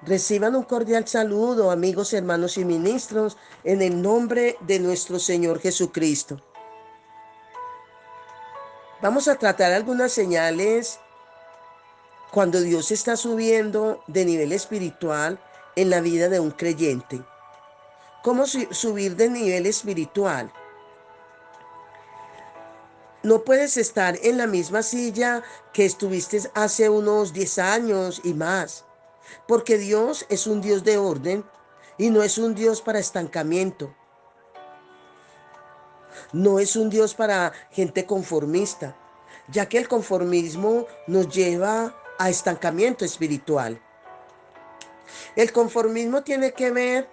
Reciban un cordial saludo, amigos, hermanos y ministros, en el nombre de nuestro Señor Jesucristo. Vamos a tratar algunas señales cuando Dios está subiendo de nivel espiritual en la vida de un creyente. ¿Cómo subir de nivel espiritual? No puedes estar en la misma silla que estuviste hace unos 10 años y más, porque Dios es un Dios de orden y no es un Dios para estancamiento. No es un Dios para gente conformista, ya que el conformismo nos lleva a estancamiento espiritual. El conformismo tiene que ver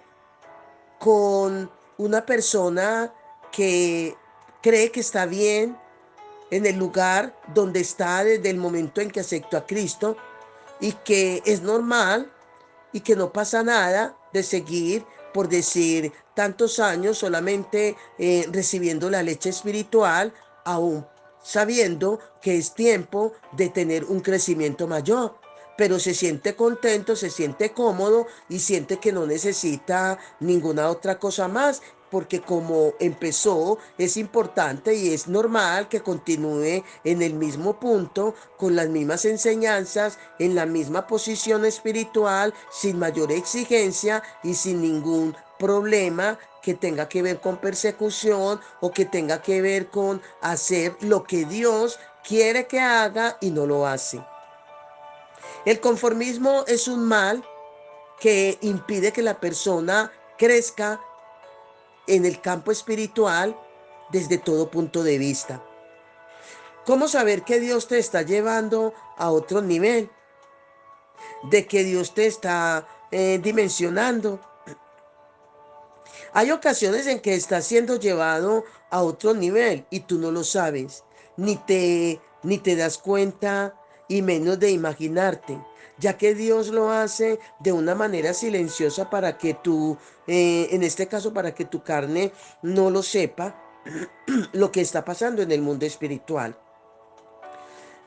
con una persona que cree que está bien en el lugar donde está desde el momento en que aceptó a Cristo y que es normal y que no pasa nada de seguir, por decir, tantos años solamente recibiendo la leche espiritual, aún sabiendo que es tiempo de tener un crecimiento mayor. Pero se siente contento, se siente cómodo y siente que no necesita ninguna otra cosa más, porque como empezó, es importante y es normal que continúe en el mismo punto, con las mismas enseñanzas, en la misma posición espiritual, sin mayor exigencia y sin ningún problema que tenga que ver con persecución o que tenga que ver con hacer lo que Dios quiere que haga y no lo hace. El conformismo es un mal que impide que la persona crezca en el campo espiritual desde todo punto de vista. ¿Cómo saber que Dios te está llevando a otro nivel? De que Dios te está dimensionando. Hay ocasiones en que estás siendo llevado a otro nivel y tú no lo sabes, ni te das cuenta y menos de imaginarte, ya que Dios lo hace de una manera silenciosa para que tú, en este caso, para que tu carne no lo sepa, lo que está pasando en el mundo espiritual.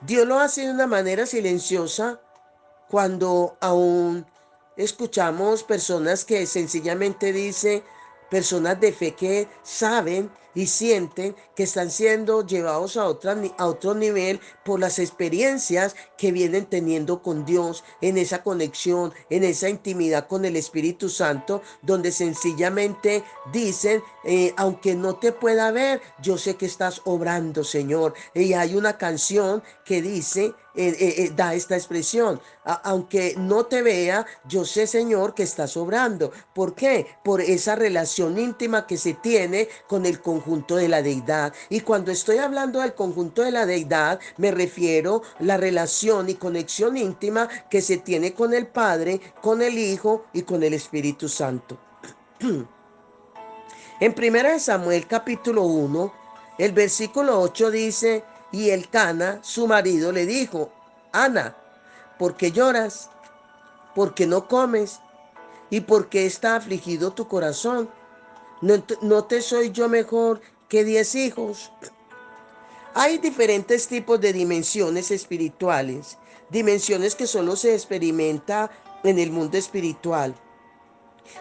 Dios lo hace de una manera silenciosa cuando aún escuchamos personas que sencillamente dicen, personas de fe que saben y sienten que están siendo llevados a otro nivel por las experiencias que vienen teniendo con Dios, en esa conexión, en esa intimidad con el Espíritu Santo, donde sencillamente dicen, aunque no te pueda ver, yo sé que estás obrando, Señor. Y hay una canción que dice, da esta expresión, aunque no te vea, yo sé, Señor, que estás obrando. ¿Por qué? Por esa relación íntima que se tiene con el conjunto de la deidad. Y cuando estoy hablando del conjunto de la deidad, me refiero a la relación y conexión íntima que se tiene con el Padre, con el Hijo y con el Espíritu Santo. En 1 Samuel capítulo 1, el versículo 8 dice, y Elcana, su marido, le dijo, Ana, ¿por qué lloras? ¿Por qué no comes? ¿Y por qué está afligido tu corazón? ¿No te soy yo mejor que 10 hijos? Hay diferentes tipos de dimensiones espirituales, dimensiones que solo se experimenta en el mundo espiritual,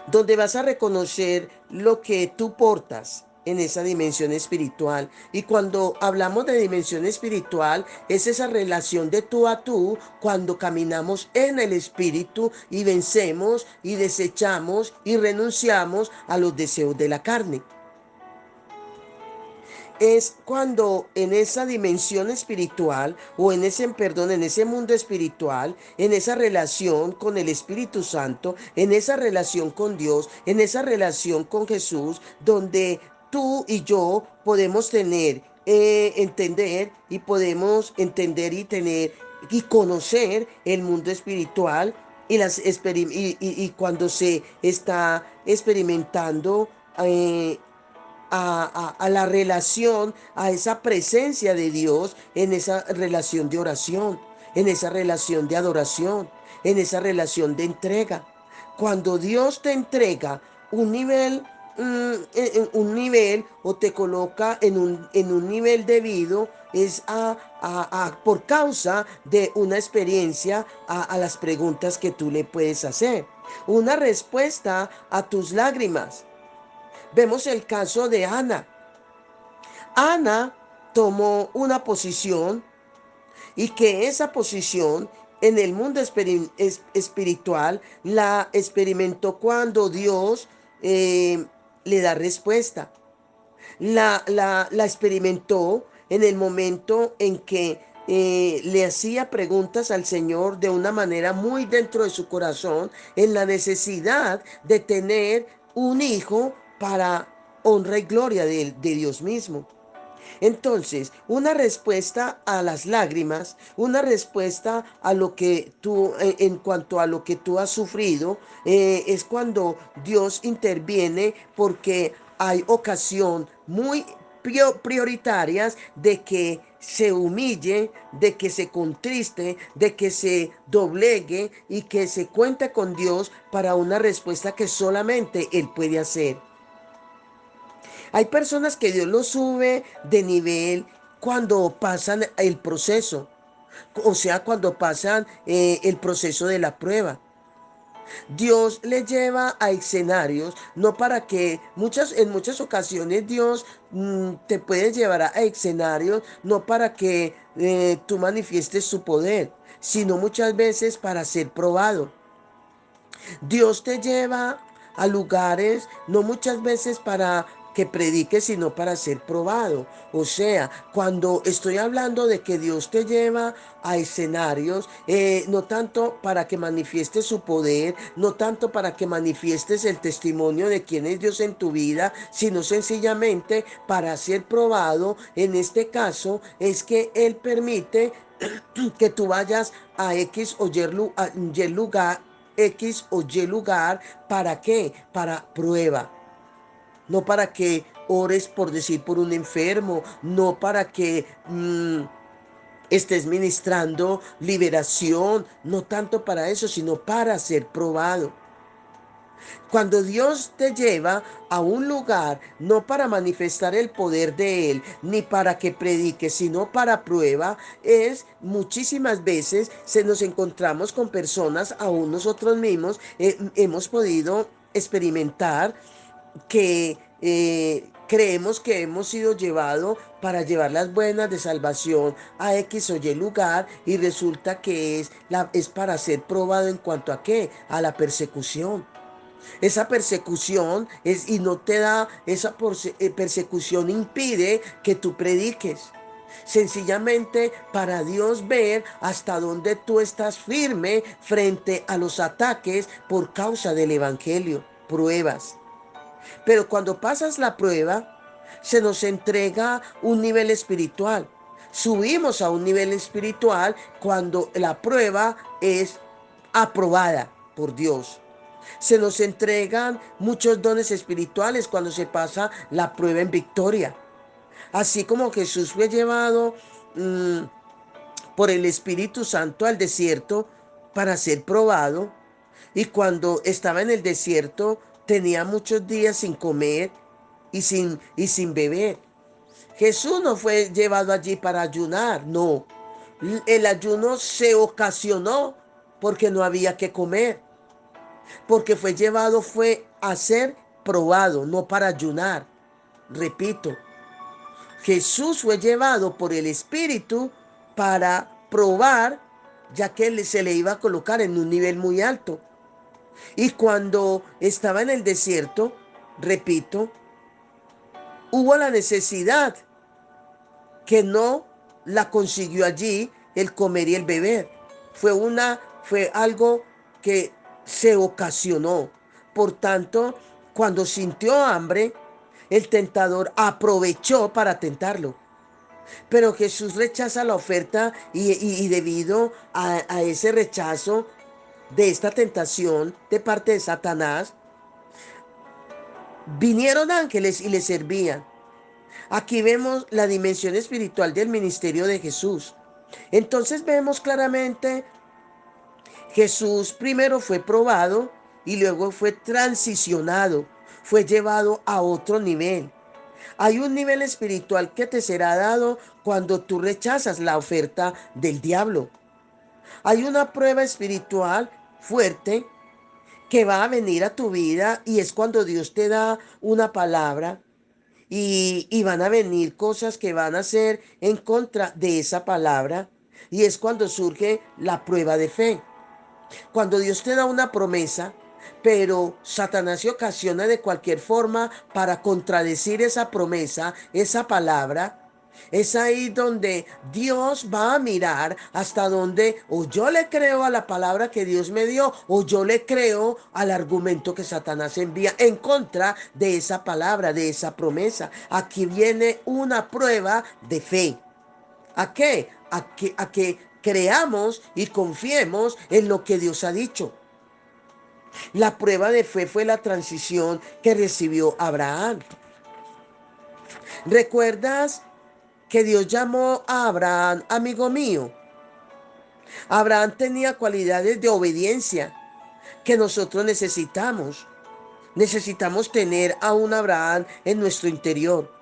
donde vas a reconocer lo que tú portas en esa dimensión espiritual. Y cuando hablamos de dimensión espiritual, es esa relación de tú a tú cuando caminamos en el espíritu y vencemos y desechamos y renunciamos a los deseos de la carne. Es cuando en esa dimensión espiritual o en ese mundo espiritual, en esa relación con el Espíritu Santo, en esa relación con Dios, en esa relación con Jesús, donde tú y yo podemos entender y podemos entender y tener y conocer el mundo espiritual y cuando se está experimentando a la relación, a esa presencia de Dios en esa relación de oración, en esa relación de adoración, en esa relación de entrega. Cuando Dios te entrega un nivel en un nivel o te coloca en un nivel debido es por causa de una experiencia a las preguntas que tú le puedes hacer. Una respuesta a tus lágrimas. Vemos el caso de Ana. Ana tomó una posición y que esa posición en el mundo espiritual la experimentó cuando Dios le da respuesta. La experimentó en el momento en que le hacía preguntas al Señor de una manera muy dentro de su corazón, en la necesidad de tener un hijo para honra y gloria de Dios mismo. Entonces, una respuesta a las lágrimas, una respuesta a lo que tú, en cuanto a lo que tú has sufrido, es cuando Dios interviene porque hay ocasión muy prioritarias de que se humille, de que se contriste, de que se doblegue y que se cuente con Dios para una respuesta que solamente Él puede hacer. Hay personas que Dios los sube de nivel cuando pasan el proceso, o sea, cuando pasan el proceso de la prueba. Dios le lleva a escenarios, no para que en muchas ocasiones Dios te puede llevar a escenarios, no para que tú manifiestes su poder, sino muchas veces para ser probado. Dios te lleva a lugares, no muchas veces para que prediques, sino para ser probado. O sea, cuando estoy hablando de que Dios te lleva a escenarios, no tanto para que manifiestes su poder, no tanto para que manifiestes el testimonio de quién es Dios en tu vida, sino sencillamente para ser probado. En este caso es que Él permite que tú vayas a X o Y lugar, X o Y lugar, ¿para qué? Para prueba. No para que ores por decir por un enfermo, no para que estés ministrando liberación, no tanto para eso, sino para ser probado. Cuando Dios te lleva a un lugar, no para manifestar el poder de Él, ni para que predique, sino para prueba, es muchísimas veces se nos encontramos con personas, aún nosotros mismos hemos podido experimentar que creemos que hemos sido llevados para llevar las buenas de salvación a X o Y lugar y resulta que es para ser probado en cuanto a qué, a la persecución. Esa persecución y no te da, esa persecución impide que tú prediques. Sencillamente para Dios ver hasta dónde tú estás firme frente a los ataques por causa del Evangelio. Pruebas. Pero cuando pasas la prueba, se nos entrega un nivel espiritual. Subimos a un nivel espiritual cuando la prueba es aprobada por Dios. Se nos entregan muchos dones espirituales cuando se pasa la prueba en victoria. Así como Jesús fue llevado por el Espíritu Santo al desierto para ser probado, y cuando estaba en el desierto tenía muchos días sin comer y sin beber. Jesús no fue llevado allí para ayunar, no. El ayuno se ocasionó porque no había que comer, porque fue a ser probado, no para ayunar. Repito, Jesús fue llevado por el Espíritu para probar, ya que se le iba a colocar en un nivel muy alto. Y cuando estaba en el desierto, repito, hubo la necesidad que no la consiguió allí el comer y el beber. Fue algo que se ocasionó. Por tanto, cuando sintió hambre, el tentador aprovechó para tentarlo. Pero Jesús rechaza la oferta y debido a ese rechazo de esta tentación de parte de Satanás, vinieron ángeles y le servían. Aquí vemos la dimensión espiritual del ministerio de Jesús. Entonces vemos claramente, Jesús primero fue probado y luego fue transicionado. fue llevado a otro nivel. Hay un nivel espiritual que te será dado cuando tú rechazas la oferta del diablo. Hay una prueba espiritual fuerte que va a venir a tu vida y es cuando Dios te da una palabra y van a venir cosas que van a ser en contra de esa palabra y es cuando surge la prueba de fe. Cuando Dios te da una promesa, pero Satanás se ocasiona de cualquier forma para contradecir esa promesa, esa palabra, es ahí donde Dios va a mirar hasta donde o yo le creo a la palabra que Dios me dio o yo le creo al argumento que Satanás envía en contra de esa palabra, de esa promesa. Aquí viene una prueba de fe. ¿A qué? A que creamos y confiemos en lo que Dios ha dicho. La prueba de fe fue la transición que recibió Abraham. ¿Recuerdas que Dios llamó a Abraham amigo mío? Abraham tenía cualidades de obediencia que nosotros necesitamos. Necesitamos tener a un Abraham en nuestro interior.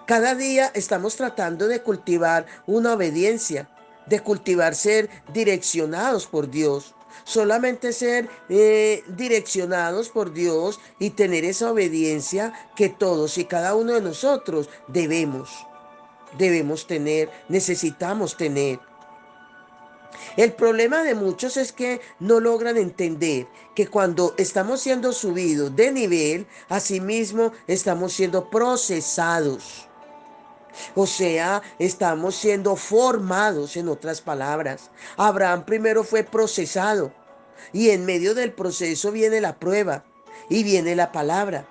Cada día estamos tratando de cultivar una obediencia, de cultivar ser direccionados por Dios. Solamente ser direccionados por Dios y tener esa obediencia que todos y cada uno de nosotros debemos tener, necesitamos tener. El problema de muchos es que no logran entender que cuando estamos siendo subidos de nivel, asimismo estamos siendo procesados. O sea, estamos siendo formados, en otras palabras. Abraham primero fue procesado y en medio del proceso viene la prueba y viene la palabra.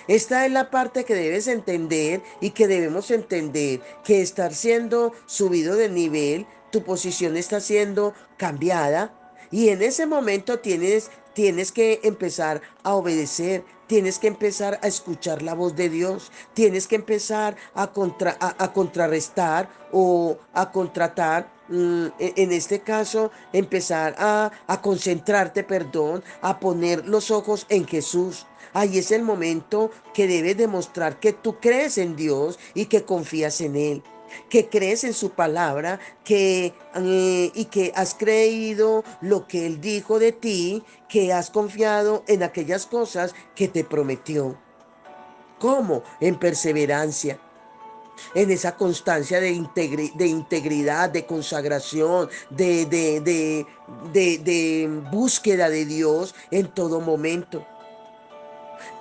Esta es la parte que debes entender y que debemos entender, que estar siendo subido de nivel, tu posición está siendo cambiada y en ese momento tienes que empezar a obedecer, tienes que empezar a escuchar la voz de Dios, tienes que empezar a contrarrestar o a contratar. En este caso, empezar a concentrarte, perdón, a poner los ojos en Jesús. Ahí es el momento que debes demostrar que tú crees en Dios y que confías en Él, que crees en su palabra, y que has creído lo que Él dijo de ti, que has confiado en aquellas cosas que te prometió. ¿Cómo? En perseverancia, en esa constancia de integridad, de consagración, de búsqueda de Dios en todo momento.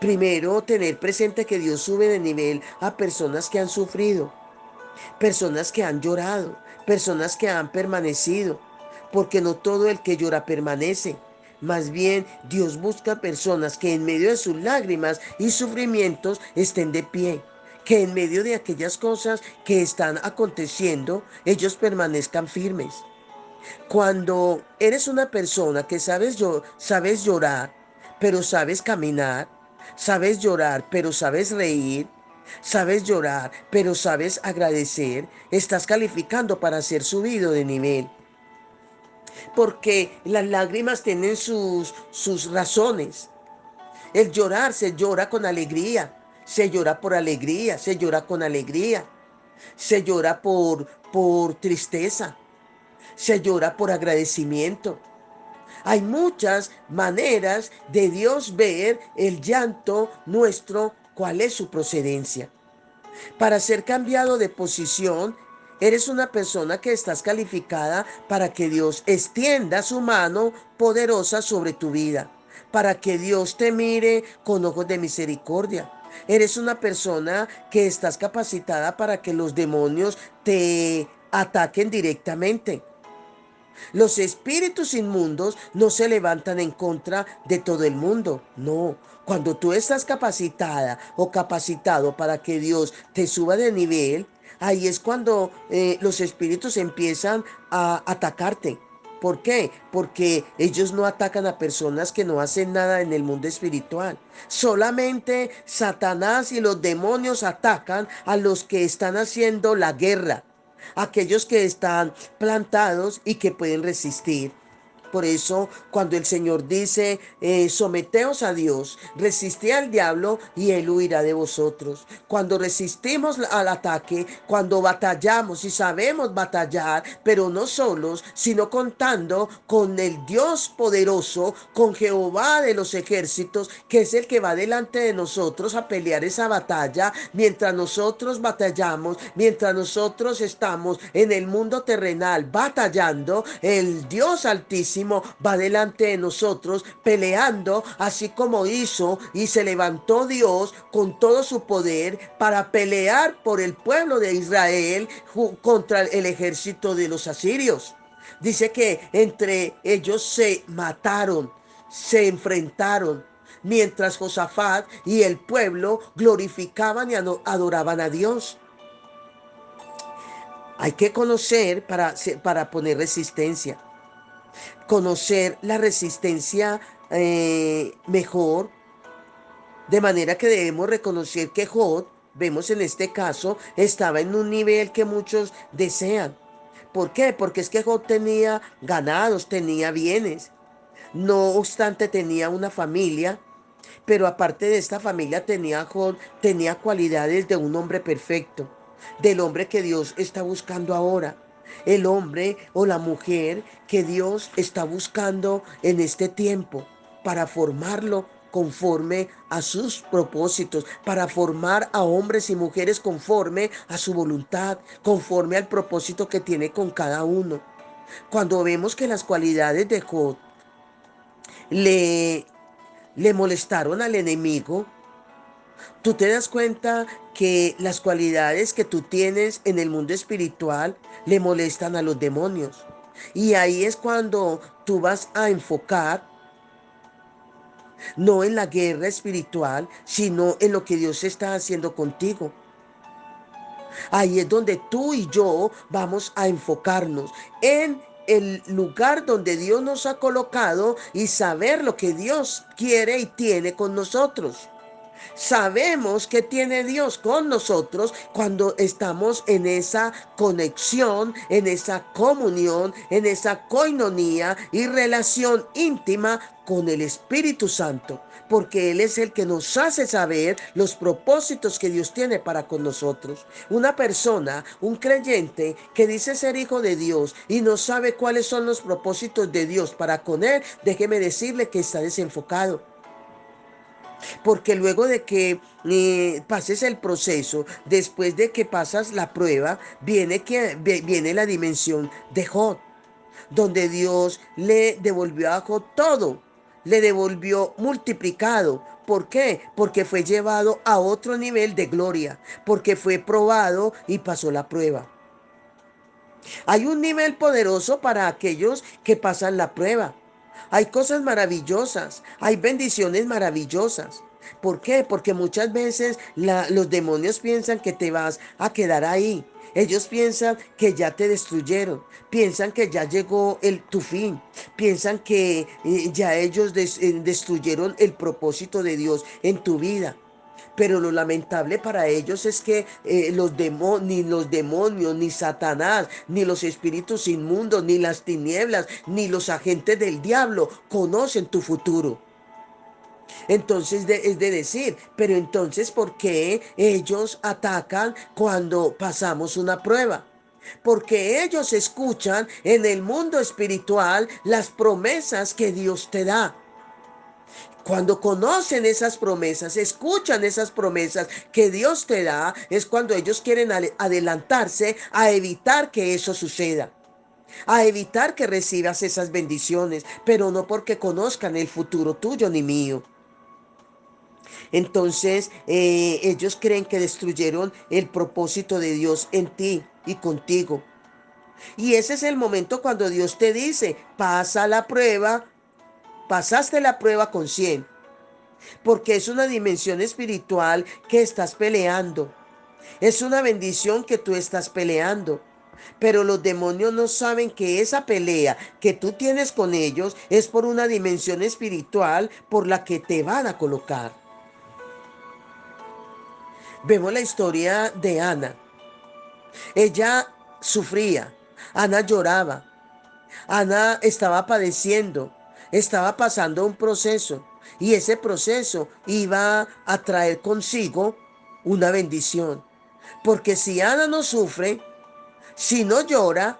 Primero, tener presente que Dios sube de nivel a personas que han sufrido, personas que han llorado, personas que han permanecido, porque no todo el que llora permanece. Más bien, Dios busca personas que en medio de sus lágrimas y sufrimientos estén de pie, que en medio de aquellas cosas que están aconteciendo, ellos permanezcan firmes. Cuando eres una persona que sabes llorar, pero sabes caminar, sabes llorar, pero sabes reír, sabes llorar, pero sabes agradecer, estás calificando para ser subido de nivel. Porque las lágrimas tienen sus razones. El llorar se llora con alegría, se llora por alegría, se llora con alegría, se llora por tristeza, se llora por agradecimiento. Hay muchas maneras de Dios ver el llanto nuestro, cuál es su procedencia. Para ser cambiado de posición, eres una persona que estás calificada para que Dios extienda su mano poderosa sobre tu vida, para que Dios te mire con ojos de misericordia. Eres una persona que estás capacitada para que los demonios te ataquen directamente. Los espíritus inmundos no se levantan en contra de todo el mundo, no. Cuando tú estás capacitada o capacitado para que Dios te suba de nivel, ahí es cuando los espíritus empiezan a atacarte. ¿Por qué? Porque ellos no atacan a personas que no hacen nada en el mundo espiritual. Solamente Satanás y los demonios atacan a los que están haciendo la guerra, aquellos que están plantados y que pueden resistir. Por eso, cuando el Señor dice, someteos a Dios, resistid al diablo y él huirá de vosotros. Cuando resistimos al ataque, cuando batallamos y sabemos batallar, pero no solos, sino contando con el Dios poderoso, con Jehová de los ejércitos, que es el que va delante de nosotros a pelear esa batalla, mientras nosotros batallamos, mientras nosotros estamos en el mundo terrenal batallando, el Dios Altísimo va delante de nosotros peleando, así como hizo y se levantó Dios con todo su poder para pelear por el pueblo de Israel contra el ejército de los asirios. Dice que entre ellos se mataron, se enfrentaron, mientras Josafat y el pueblo glorificaban y adoraban a Dios. Hay que conocer para poner resistencia. Conocer la resistencia mejor, de manera que debemos reconocer que Job, vemos en este caso, estaba en un nivel que muchos desean. ¿Por qué? Porque es que Job tenía ganados, tenía bienes. No obstante, tenía una familia, pero aparte de esta familia tenía Job, tenía cualidades de un hombre perfecto, del hombre que Dios está buscando ahora, el hombre o la mujer que Dios está buscando en este tiempo para formarlo conforme a sus propósitos, para formar a hombres y mujeres conforme a su voluntad, conforme al propósito que tiene con cada uno. Cuando vemos que las cualidades de Job le, le molestaron al enemigo, tú te das cuenta que las cualidades que tú tienes en el mundo espiritual le molestan a los demonios. Y ahí es cuando tú vas a enfocar no en la guerra espiritual, sino en lo que Dios está haciendo contigo. Ahí es donde tú y yo vamos a enfocarnos en el lugar donde Dios nos ha colocado y saber lo que Dios quiere y tiene con nosotros. Sabemos que tiene Dios con nosotros cuando estamos en esa conexión, en esa comunión, en esa coinonía y relación íntima con el Espíritu Santo, porque Él es el que nos hace saber los propósitos que Dios tiene para con nosotros. Una persona, un creyente que dice ser hijo de Dios y no sabe cuáles son los propósitos de Dios para con él, déjeme decirle que está desenfocado. Porque luego de que pases el proceso, después de que pasas la prueba, viene la dimensión de Job, donde Dios le devolvió a Job todo, le devolvió multiplicado. ¿Por qué? Porque fue llevado a otro nivel de gloria, porque fue probado y pasó la prueba. Hay un nivel poderoso para aquellos que pasan la prueba. Hay cosas maravillosas, hay bendiciones maravillosas. ¿Por qué? Porque muchas veces los demonios piensan que te vas a quedar ahí. Ellos piensan que ya te destruyeron, piensan que ya llegó tu fin, piensan que ya ellos destruyeron el propósito de Dios en tu vida. Pero lo lamentable para ellos es que ni los demonios, ni Satanás, ni los espíritus inmundos, ni las tinieblas, ni los agentes del diablo conocen tu futuro. Entonces es de decir, pero entonces, ¿por qué ellos atacan cuando pasamos una prueba? Porque ellos escuchan en el mundo espiritual las promesas que Dios te da. Cuando conocen esas promesas, escuchan esas promesas que Dios te da, es cuando ellos quieren adelantarse a evitar que eso suceda, a evitar que recibas esas bendiciones, pero no porque conozcan el futuro tuyo ni mío. Entonces, ellos creen que destruyeron el propósito de Dios en ti y contigo. Y ese es el momento cuando Dios te dice, pasa la prueba, pasaste la prueba con 100. Porque es una dimensión espiritual que estás peleando. Es una bendición que tú estás peleando. Pero los demonios no saben que esa pelea que tú tienes con ellos es por una dimensión espiritual por la que te van a colocar. Vemos la historia de Ana. Ella sufría, Ana lloraba, Ana estaba padeciendo, estaba pasando un proceso y ese proceso iba a traer consigo una bendición. Porque si Ana no sufre, si no llora,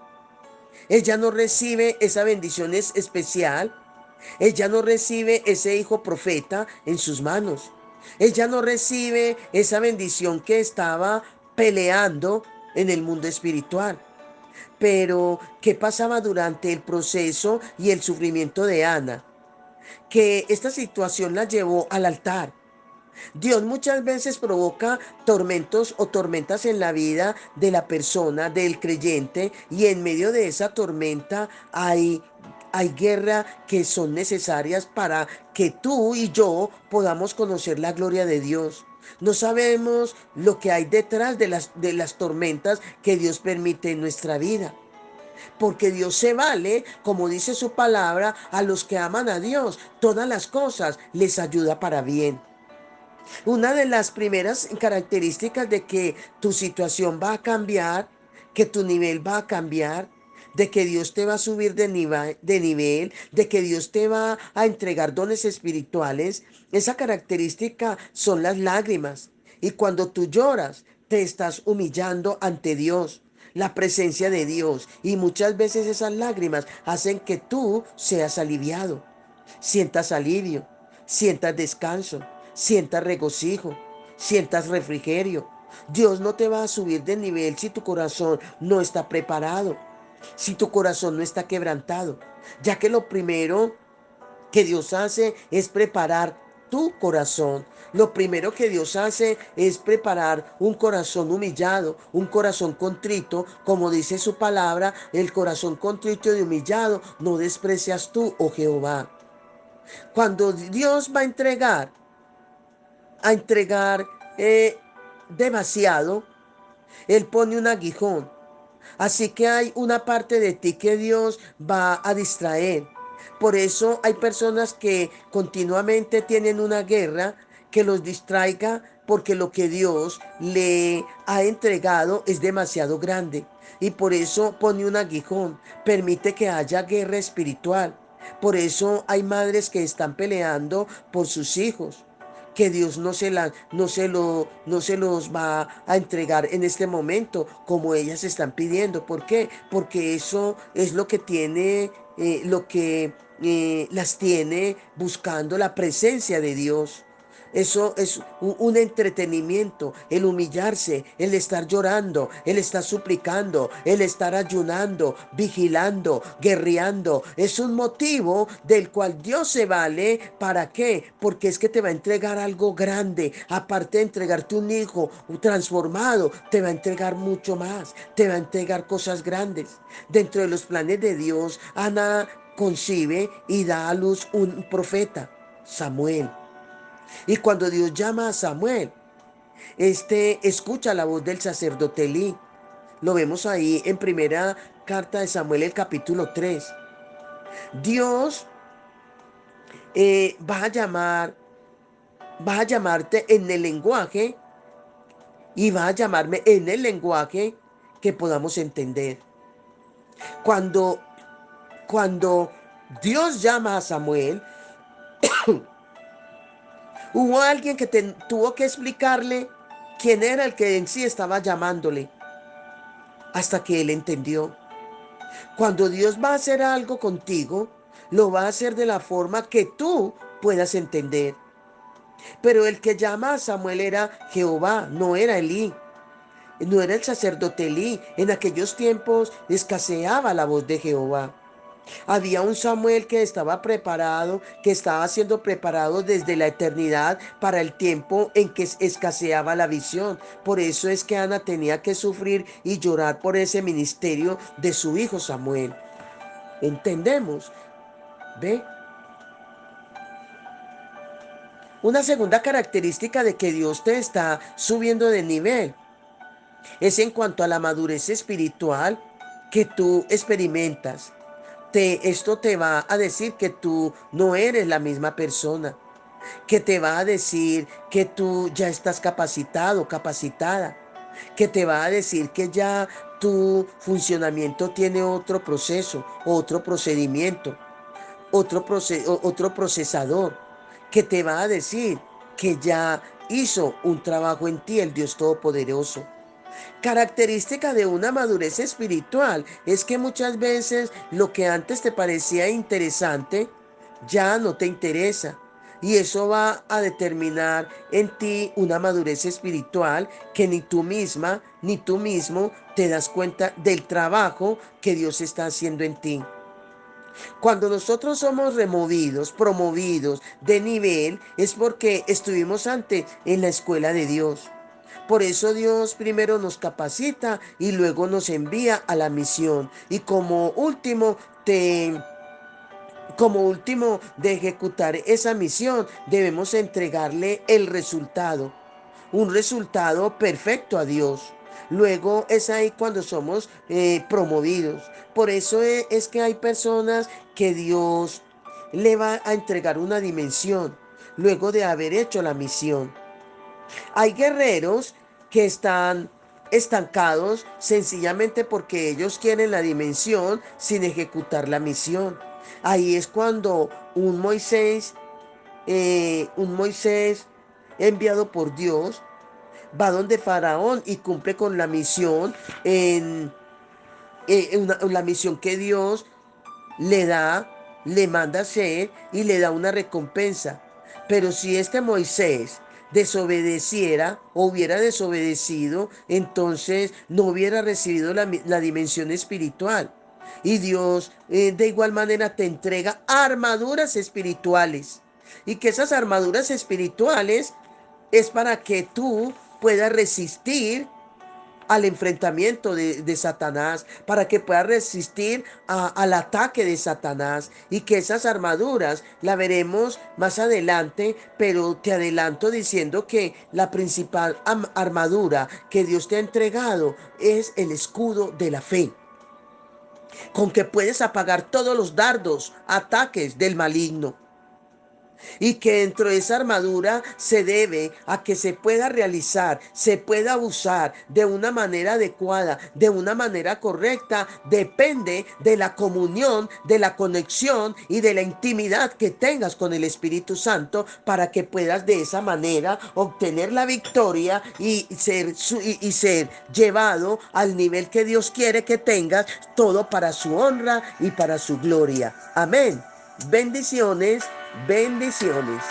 ella no recibe esa bendición especial, ella no recibe ese hijo profeta en sus manos, ella no recibe esa bendición que estaba peleando en el mundo espiritual. Pero, ¿qué pasaba durante el proceso y el sufrimiento de Ana? Que esta situación la llevó al altar. Dios muchas veces provoca tormentos o tormentas en la vida de la persona, del creyente, y en medio de esa tormenta hay guerra que son necesarias para que tú y yo podamos conocer la gloria de Dios. No sabemos lo que hay detrás de las tormentas que Dios permite en nuestra vida. Porque Dios se vale, como dice su palabra, a los que aman a Dios. Todas las cosas les ayuda para bien. Una de las primeras características de que tu situación va a cambiar, que tu nivel va a cambiar, de que Dios te va a subir de nivel, de que Dios te va a entregar dones espirituales, esa característica son las lágrimas. Y cuando tú lloras, te estás humillando ante Dios, la presencia de Dios. Y muchas veces esas lágrimas hacen que tú seas aliviado, sientas alivio, sientas descanso, sientas regocijo, sientas refrigerio. Dios no te va a subir de nivel si tu corazón no está preparado, si tu corazón no está quebrantado, ya que lo primero que Dios hace es preparar tu corazón. Lo primero que Dios hace es preparar un corazón humillado, un corazón contrito, como dice su palabra, el corazón contrito y humillado no desprecias tú, oh Jehová. Cuando Dios va a entregar demasiado, Él pone un aguijón. Así que hay una parte de ti que Dios va a distraer. Por eso hay personas que continuamente tienen una guerra que los distraiga porque lo que Dios le ha entregado es demasiado grande. Y por eso pone un aguijón, permite que haya guerra espiritual. Por eso hay madres que están peleando por sus hijos, que Dios no se los va a entregar en este momento como ellas están pidiendo. ¿Por qué? Porque eso es lo que tiene, lo que las tiene buscando la presencia de Dios. Eso es un entretenimiento, el humillarse, el estar llorando, el estar suplicando, el estar ayunando, vigilando, guerreando. Es un motivo del cual Dios se vale. ¿Para qué? Porque es que te va a entregar algo grande. Aparte de entregarte un hijo transformado, te va a entregar mucho más. Te va a entregar cosas grandes. Dentro de los planes de Dios, Ana concibe y da a luz un profeta, Samuel. Y cuando Dios llama a Samuel, este escucha la voz del sacerdote Elí. Lo vemos ahí en primera carta de Samuel, el capítulo 3. Dios va a llamarte en el lenguaje y va a llamarme en el lenguaje que podamos entender. Cuando, cuando Dios llama a Samuel, hubo alguien que tuvo que explicarle quién era el que en sí estaba llamándole, hasta que él entendió. Cuando Dios va a hacer algo contigo, lo va a hacer de la forma que tú puedas entender. Pero el que llama a Samuel era Jehová, no era Elí, no era el sacerdote Elí. En aquellos tiempos escaseaba la voz de Jehová. Había un Samuel que estaba preparado, que estaba siendo preparado desde la eternidad para el tiempo en que escaseaba la visión. Por eso es que Ana tenía que sufrir y llorar por ese ministerio de su hijo Samuel. ¿Entendemos? ¿Ve? Una segunda característica de que Dios te está subiendo de nivel es en cuanto a la madurez espiritual que tú experimentas. Esto te va a decir que tú no eres la misma persona, que te va a decir que tú ya estás capacitado, capacitada, que te va a decir que ya tu funcionamiento tiene otro proceso, otro procedimiento, otro procesador que te va a decir que ya hizo un trabajo en ti el Dios Todopoderoso. Característica de una madurez espiritual es que muchas veces lo que antes te parecía interesante ya no te interesa. Y eso va a determinar en ti una madurez espiritual que ni tú misma ni tú mismo te das cuenta del trabajo que Dios está haciendo en ti. Cuando nosotros somos removidos, promovidos de nivel, es porque estuvimos antes en la escuela de Dios. Por eso Dios primero nos capacita y luego nos envía a la misión. Y como último de ejecutar esa misión, debemos entregarle el resultado, un resultado perfecto a Dios. Luego es ahí cuando somos promovidos. Por eso es que hay personas que Dios le va a entregar una dimensión luego de haber hecho la misión. Hay guerreros que están estancados sencillamente porque ellos quieren la dimensión sin ejecutar la misión. Ahí es cuando un Moisés enviado por Dios, va donde Faraón y cumple con la misión la misión que Dios le da, le manda hacer y le da una recompensa. Pero si este Moisés desobedeciera o hubiera desobedecido, entonces no hubiera recibido la dimensión espiritual. Y Dios de igual manera te entrega armaduras espirituales. Y que esas armaduras espirituales es para que tú puedas resistir al enfrentamiento de Satanás, para que pueda resistir al ataque de Satanás y que esas armaduras la veremos más adelante, pero te adelanto diciendo que la principal armadura que Dios te ha entregado es el escudo de la fe, con que puedes apagar todos los dardos, ataques del maligno. Y que dentro de esa armadura se debe a que se pueda realizar, se pueda usar de una manera adecuada, de una manera correcta, depende de la comunión, de la conexión y de la intimidad que tengas con el Espíritu Santo para que puedas de esa manera obtener la victoria y ser llevado al nivel que Dios quiere que tengas, todo para su honra y para su gloria. Amén. Bendiciones, bendiciones.